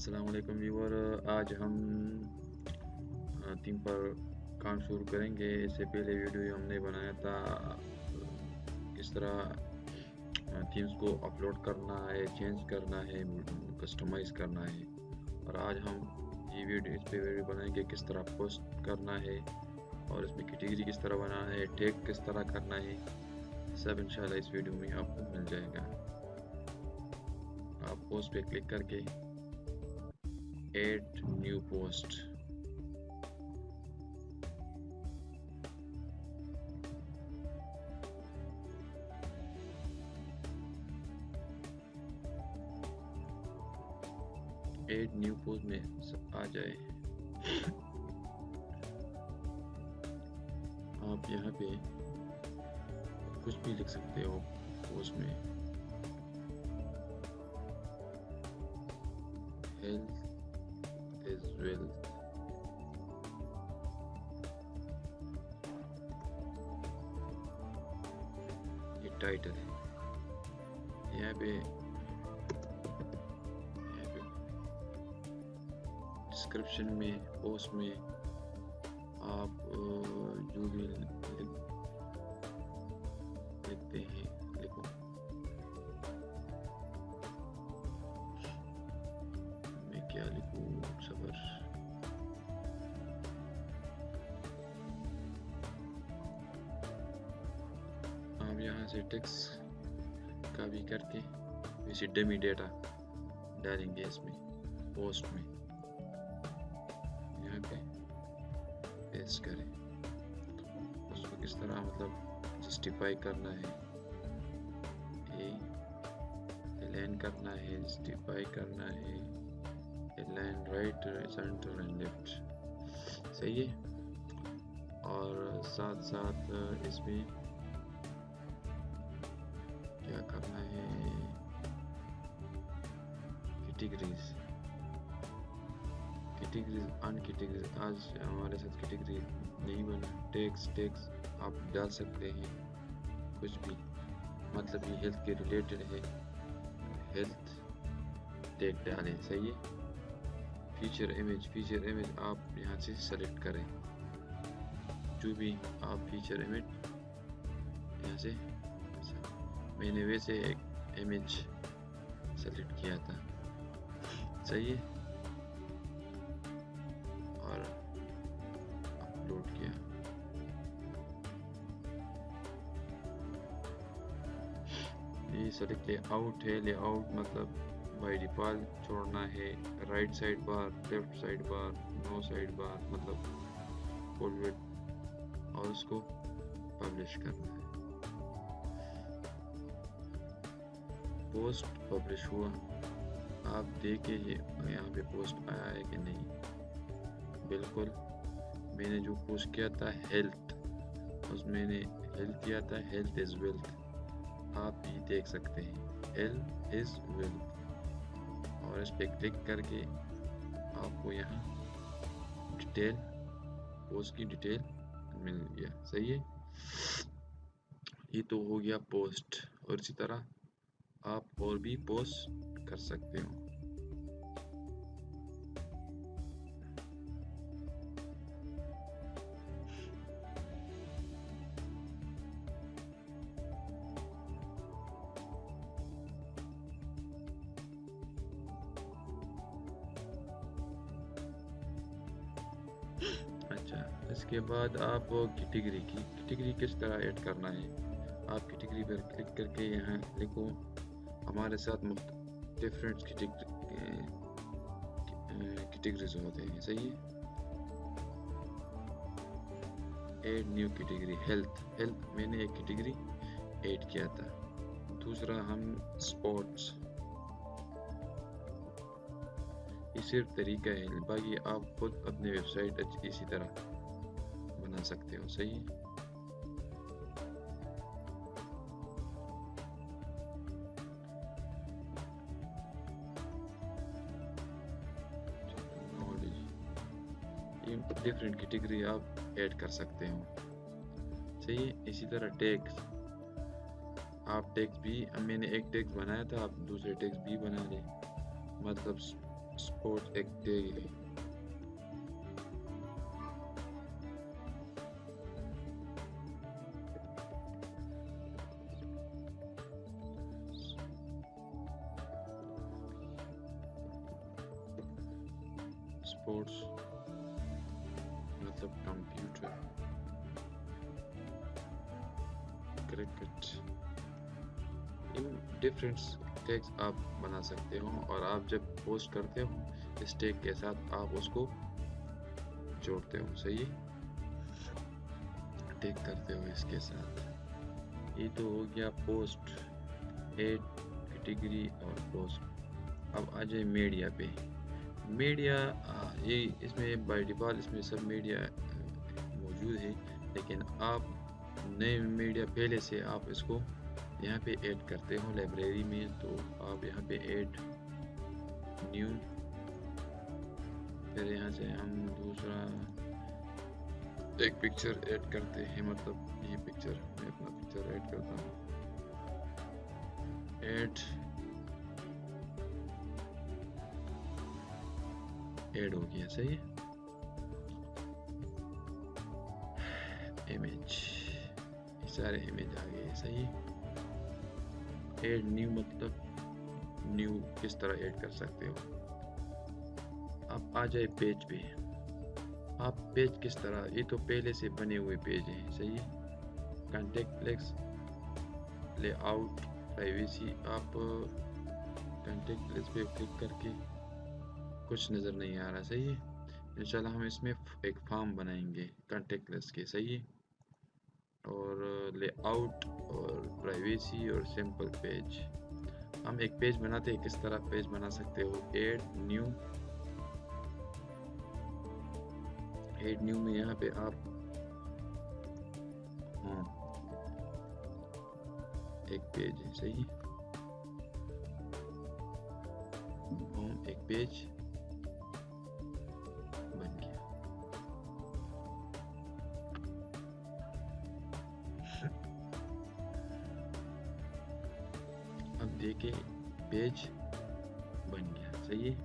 अस्सलाम वालेकुम व्यूअर। आज हम थीम पर काम शुरू करेंगे। इससे पहले वीडियो हमने बनाया था किस तरह थीम्स को अपलोड करना है, चेंज करना है, कस्टमाइज करना है। और आज हम इस पे वीडियो बनाएंगे किस तरह पोस्ट करना है और इसमें कैटेगरी किस तरह बनाना है, टैग किस तरह करना है। सब इंशाल्लाह इस वीडियो में आपको मिल जाएगा। आप पोस्ट पे क्लिक करके add new post, add new post में आ जाए। आप यहाँ पे कुछ भी लिख सकते हो पोस्ट में। हेल्थ इज वेल्थ, ये टाइटल है। यहाँ पे डिस्क्रिप्शन में, पोस्ट में आप जो भी लिखते हैं लिखो। मैं क्या लिखूं? सबर। आप यहाँ से टेक्स्ट का भी करके वैसे डमी डेटा डालेंगे इसमें पोस्ट में। यहाँ पे पेस्ट करें, उसको किस तरह मतलब जस्टिफाई करना है, अलाइन करना है, जस्टिफाई करना है, align right, centre and left. सही है। और साथ साथ इसमें क्या करना है, कैटेगरीज अन कैटेगरीज। आज हमारे साथ कैटेगरी नहीं बना। टैग्स आप डाल सकते हैं कुछ भी, मतलब ये हेल्थ के रिलेटेड है, हेल्थ टैग डालें। सही है। फीचर इमेज आप यहाँ से सेलेक्ट करें, जो भी आप फीचर इमेज यहाँ से। मैंने वैसे एक इमेज सेलेक्ट किया था। सही है। और अपलोड किया। ये सेलेक्ट लेआउट है। लेआउट मतलब बाय डिफॉल्ट छोड़ना है। Right side bar, left side bar, no side bar, मतलब फुल विड्थ। और उसको पब्लिश करना है। पोस्ट पब्लिश हुआ, आप देखिए यहाँ पे पोस्ट आया है कि नहीं। बिल्कुल। मैंने जो पोस्ट किया था हेल्थ, उसमें मैंने हेल्थ किया था, हेल्थ इज वेल्थ। आप ये देख सकते हैं हेल्थ इज वेल्थ। और इस पे क्लिक करके आपको यहाँ डिटेल, पोस्ट की डिटेल मिल गया। सही है। ये तो हो गया पोस्ट। और इसी तरह आप और भी पोस्ट कर सकते हो। अच्छा, इसके बाद आप कैटेगरी किस तरह ऐड करना है। आप कैटेगरी पर क्लिक करके यहाँ लिखो हमारे साथ डिफरेंट कैटेगरीज होते हैं। सही है। ऐड न्यू कैटेगरी हेल्थ मैंने एक कैटेगरी ऐड किया था। दूसरा हम स्पोर्ट्स। ये सिर्फ तरीका है, बाकी आप खुद अपने वेबसाइट इसी तरह बना सकते हो। सही है। ये डिफरेंट कैटेगरी आप ऐड कर सकते हो। सही है। इसी तरह टैग्स, आप टैग्स भी, मैंने एक टैग्स बनाया था, आप दूसरे टैग्स भी बना लें। मतलब स्पोर्ट्स एक टैग है। स्पोर्ट्स मतलब computer, cricket, in different tags आप बना सकते हो और आप जब पोस्ट करते हो इस टैग के साथ आप उसको जोड़ते हो। सही, टैग करते हो इसके साथ। ये तो हो गया पोस्ट, एड, कैटेगरी और पोस्ट। अब आ जाए मीडिया पे। मीडिया ये इसमें बाय डिफ़ॉल्ट इसमें सब मीडिया मौजूद है, लेकिन आप नए मीडिया पहले से आप इसको यहाँ पे ऐड करते हो लाइब्रेरी में, तो आप यहाँ पे ऐड न्यू, फिर यहाँ से हम दूसरा एक पिक्चर ऐड करते हैं, मतलब ये पिक्चर, मैं अपना पिक्चर ऐड करता हूँ, ऐड हो गया। सही है, इमेज, सारे इमेज आ गए। सही, ऐड न्यू मतलब न्यू किस तरह ऐड कर सकते हो। अब आ जाए पेज पे। आप पेज किस तरह, ये तो पहले से बने हुए पेज हैं। सही, कॉन्टेक्ट लिंक्स, लेआउट, प्राइवेसी। आप कॉन्टेक्ट लिस्ट पे क्लिक करके कुछ नज़र नहीं आ रहा। सही है, इंशाल्लाह हम इसमें एक फॉर्म बनाएंगे कॉन्टेक्ट लिस्ट के। सही है, और लेआउट और प्राइवेसी और सिंपल पेज। हम एक पेज बनाते हैं, किस तरह पेज बना सकते हो। ऐड न्यू, ऐड न्यू में यहाँ पे आप एक पेज है। सही, होम एक पेज बन गया। अब देखिए पेज बन गया। सही है,